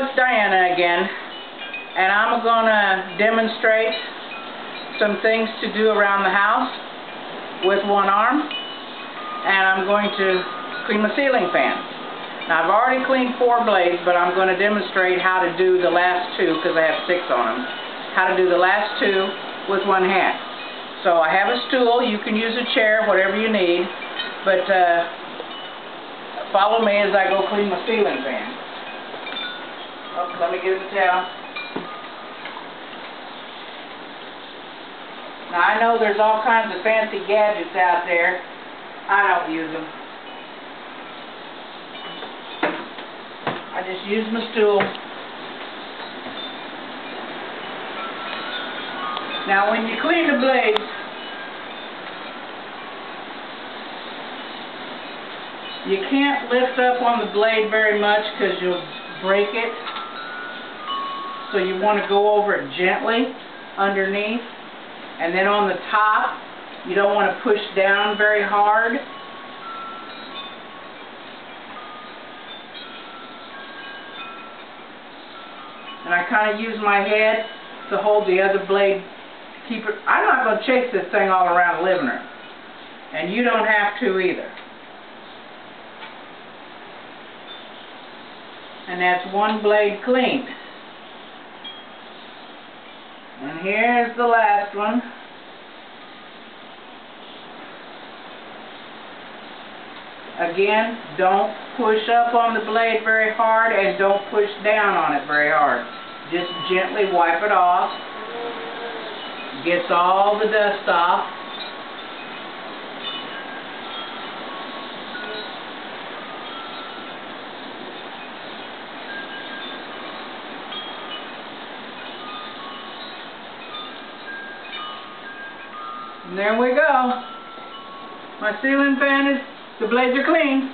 it's Diana again, and I'm going to demonstrate some things to do around the house with one arm, and I'm going to clean my ceiling fan. Now, I've already cleaned 4 blades, but I'm going to demonstrate how to do the last 2, because I have 6 on them, how to do the last 2 with one hand. So I have a stool. You can use a chair, whatever you need, but follow me as I go clean my ceiling fan. Oh, let me get the towel. Now, I know there's all kinds of fancy gadgets out there. I don't use them. I just use my stool. Now, when you clean the blades, you can't lift up on the blade very much because you'll break it. So you want to go over it gently underneath. And then on the top, you don't want to push down very hard. And I kind of use my head to hold the other blade. Keep it. I'm not going to chase this thing all around the living room. And you don't have to either. And that's one blade cleaned. And here's the last one. Again, don't push up on the blade very hard and don't push down on it very hard. Just gently wipe it off. Gets all the dust off. And there we go. My ceiling fan the blades are clean.